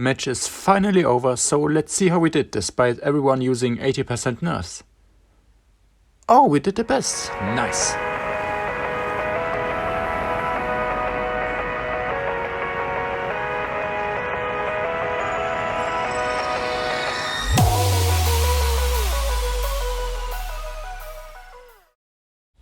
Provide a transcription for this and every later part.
Match is finally over, so let's see how we did despite everyone using 80% nerfs. Oh, we did the best. Nice.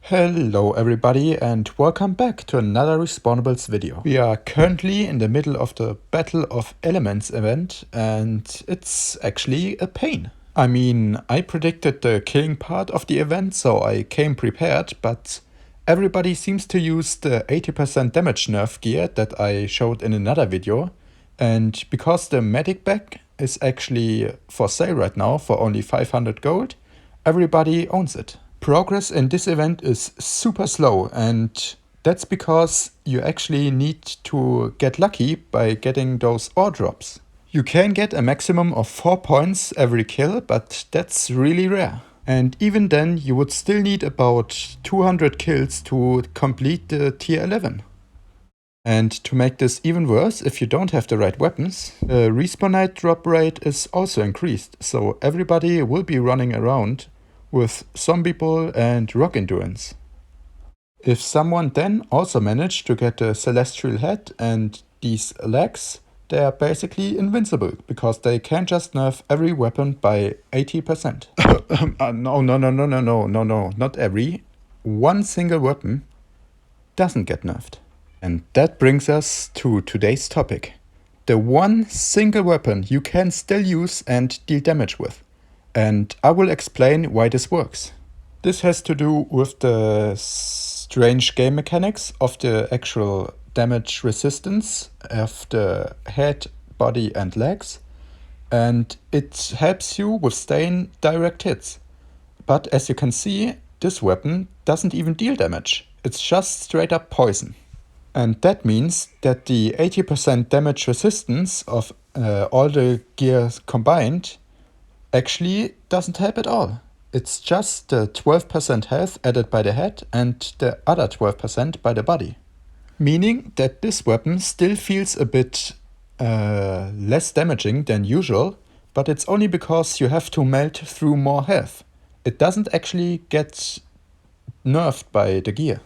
Hello everybody and welcome back to another Respawnables video. We are currently in the middle of the Battle of Elements event and it's actually a pain. I mean, I predicted the killing part of the event, so I came prepared, but everybody seems to use the 80% damage nerf gear that I showed in another video, and because the medic bag is actually for sale right now for only 500 gold, everybody owns it. Progress in this event is super slow, and that's because you actually need to get lucky by getting those ore drops. You can get a maximum of 4 points every kill, but that's really rare. And even then you would still need about 200 kills to complete the tier 11. And to make this even worse, if you don't have the right weapons, the respawn drop rate is also increased, so everybody will be running around with zombie bull and rock endurance. If someone then also managed to get a celestial head and these legs, they are basically invincible because they can just nerf every weapon by 80%. No, not every. One single weapon doesn't get nerfed. And that brings us to today's topic. The one single weapon you can still use and deal damage with. And I will explain why this works. This has to do with the strange game mechanics of the actual damage resistance of the head, body and legs, and it helps you withstand direct hits. But as you can see, this weapon doesn't even deal damage. It's just straight up poison. And that means that the 80% damage resistance of all the gears combined actually doesn't help at all. It's just the 12% health added by the head and the other 12% by the body. Meaning that this weapon still feels a bit less damaging than usual, but it's only because you have to melt through more health. It doesn't actually get nerfed by the gear.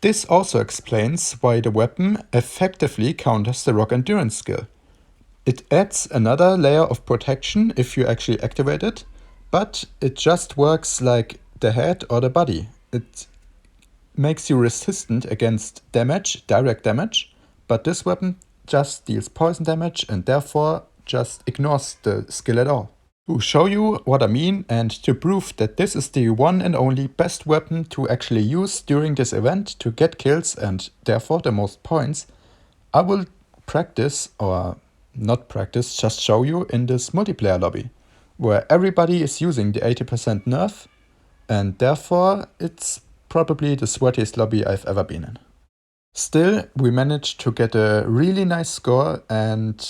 This also explains why the weapon effectively counters the rock endurance skill. It adds another layer of protection if you actually activate it, but it just works like the head or the body. It makes you resistant against damage, direct damage, but this weapon just deals poison damage and therefore just ignores the skill at all. To show you what I mean and to prove that this is the one and only best weapon to actually use during this event to get kills and therefore the most points, I will practice, or not practice, just show you in this multiplayer lobby, where everybody is using the 80% nerf, and therefore it's probably the sweatiest lobby I've ever been in. Still, we managed to get a really nice score, and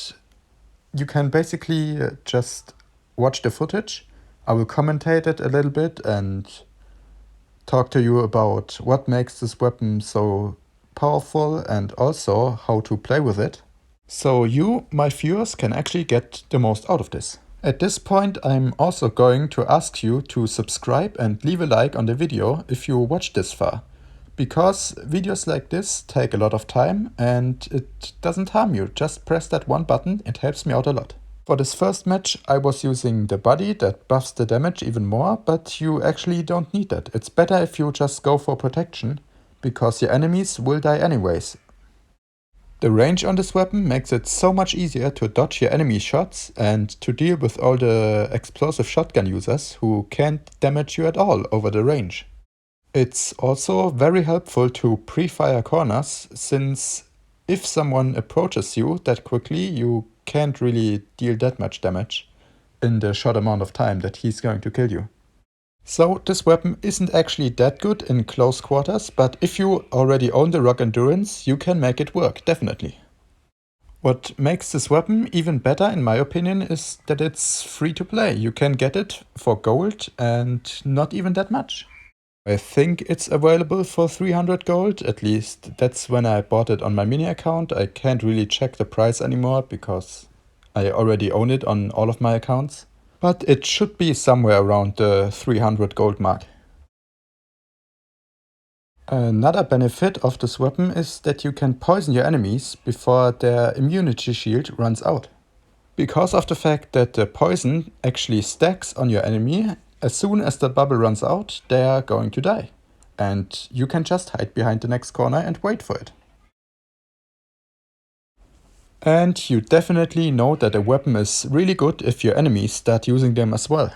you can basically just watch the footage. I will commentate it a little bit and talk to you about what makes this weapon so powerful and also how to play with it, so you, my viewers, can actually get the most out of this. At this point, I'm also going to ask you to subscribe and leave a like on the video if you watched this far, because videos like this take a lot of time and it doesn't harm you. Just press that one button, it helps me out a lot. For this first match, I was using the body that buffs the damage even more, but you actually don't need that. It's better if you just go for protection, because your enemies will die anyways. The range on this weapon makes it so much easier to dodge your enemy shots and to deal with all the explosive shotgun users who can't damage you at all over the range. It's also very helpful to pre-fire corners, since if someone approaches you that quickly, you can't really deal that much damage in the short amount of time that he's going to kill you. So this weapon isn't actually that good in close quarters, but if you already own the rock endurance, you can make it work, definitely. What makes this weapon even better, in my opinion, is that it's free to play. You can get it for gold and not even that much. I think it's available for 300 gold, at least that's when I bought it on my mini account. I can't really check the price anymore because I already own it on all of my accounts, but it should be somewhere around the 300 gold mark. Another benefit of this weapon is that you can poison your enemies before their immunity shield runs out. Because of the fact that the poison actually stacks on your enemy, as soon as the bubble runs out, they are going to die. And you can just hide behind the next corner and wait for it. And you definitely know that a weapon is really good if your enemies start using them as well.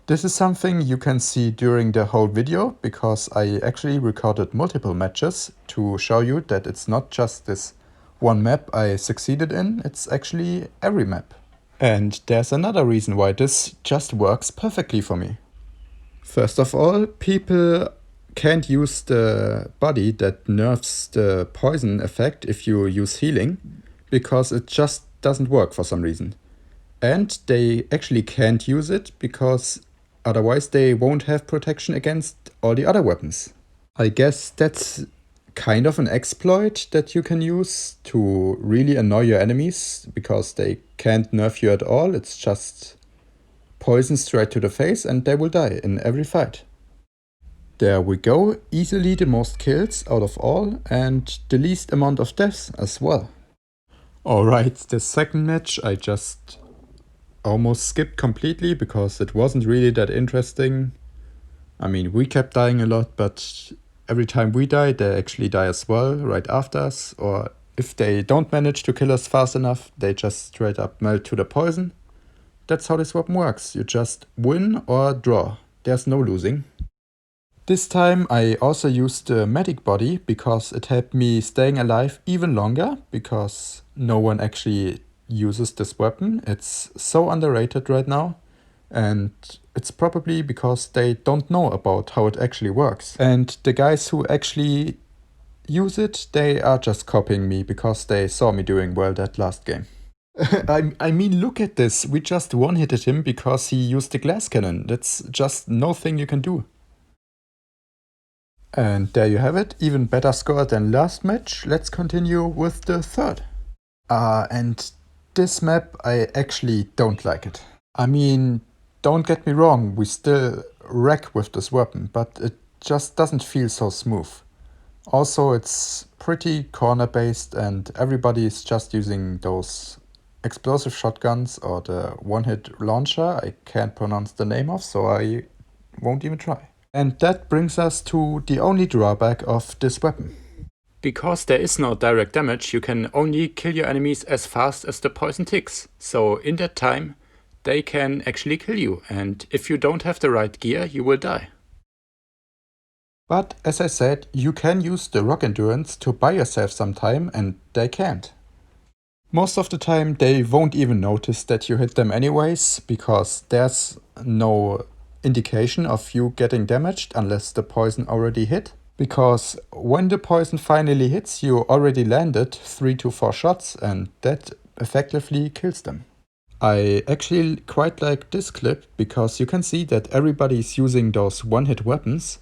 This is something you can see during the whole video, because I actually recorded multiple matches to show you that it's not just this one map I succeeded in, it's actually every map. And there's another reason why this just works perfectly for me. First of all, people can't use the body that nerfs the poison effect if you use healing, because it just doesn't work for some reason. And they actually can't use it because otherwise they won't have protection against all the other weapons. I guess that's kind of an exploit that you can use to really annoy your enemies, because they can't nerf you at all. It's just poison straight to the face and they will die in every fight. There we go, easily the most kills out of all and the least amount of deaths as well. Alright, the second match I just almost skipped completely because it wasn't really that interesting. I mean, we kept dying a lot, but every time we die, they actually die as well right after us. Or if they don't manage to kill us fast enough, they just straight up melt to the poison. That's how this weapon works. You just win or draw. There's no losing. This time I also used the medic body because it helped me staying alive even longer, because no one actually uses this weapon. It's so underrated right now, and it's probably because they don't know about how it actually works. And the guys who actually use it, they are just copying me because they saw me doing well that last game. I mean, look at this. We just one-hitted him because he used the glass cannon. That's just no thing you can do. And there you have it, even better score than last match. Let's continue with the third. And this map, I actually don't like it. I mean, don't get me wrong, we still wreck with this weapon, but it just doesn't feel so smooth. Also, it's pretty corner-based and everybody is just using those explosive shotguns or the one-hit launcher I can't pronounce the name of, so I won't even try. And that brings us to the only drawback of this weapon. Because there is no direct damage, you can only kill your enemies as fast as the poison ticks. So in that time, they can actually kill you, and if you don't have the right gear, you will die. But as I said, you can use the rock endurance to buy yourself some time, and they can't. Most of the time they won't even notice that you hit them anyways, because there's no indication of you getting damaged unless the poison already hit. Because when the poison finally hits, you already landed 3 to 4 shots, and that effectively kills them. I actually quite like this clip because you can see that everybody's using those one-hit weapons,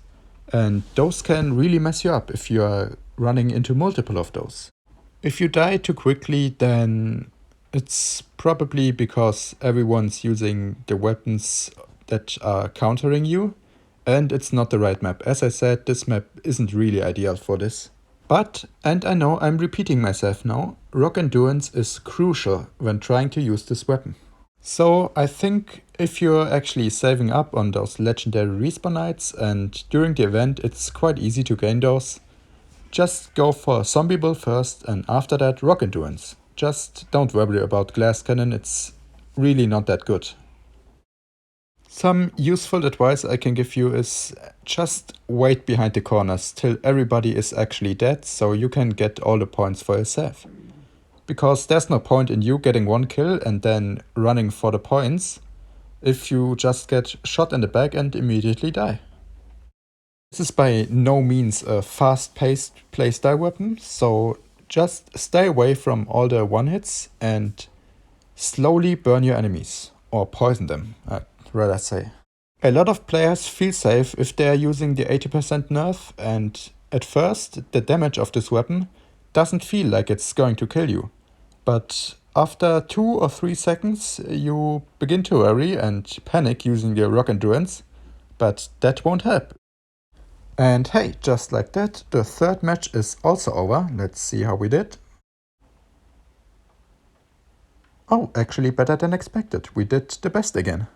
and those can really mess you up if you are running into multiple of those. If you die too quickly, then it's probably because everyone's using the weapons that are countering you, and it's not the right map. As I said, this map isn't really ideal for this. But, and I know I'm repeating myself now, rock endurance is crucial when trying to use this weapon. So I think if you're actually saving up on those legendary respawn nights, and during the event it's quite easy to gain those, just go for zombie build first and after that rock endurance. Just don't worry about glass cannon, it's really not that good. Some useful advice I can give you is just wait behind the corners till everybody is actually dead, so you can get all the points for yourself. Because there's no point in you getting one kill and then running for the points if you just get shot in the back and immediately die. This is by no means a fast-paced playstyle weapon, so just stay away from all the one-hits and slowly burn your enemies, or poison them, I'd rather say. A lot of players feel safe if they are using the 80% nerf, and at first the damage of this weapon doesn't feel like it's going to kill you. But after 2 or 3 seconds you begin to worry and panic using your rock endurance, but that won't help. And hey, just like that, the third match is also over. Let's see how we did. Oh, actually better than expected. We did the best again.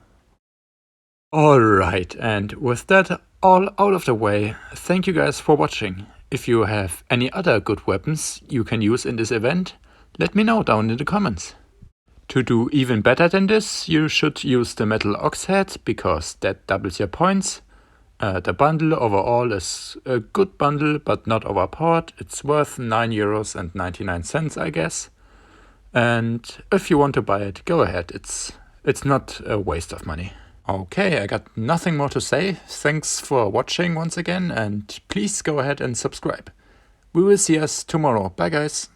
Alright, and with that all out of the way, thank you guys for watching. If you have any other good weapons you can use in this event, let me know down in the comments. To do even better than this, you should use the metal ox head, because that doubles your points. The bundle overall is a good bundle, but not overpowered. It's worth €9.99, I guess. And if you want to buy it, go ahead. It's not a waste of money. Okay, I got nothing more to say. Thanks for watching once again, and please go ahead and subscribe. We will see us tomorrow. Bye guys.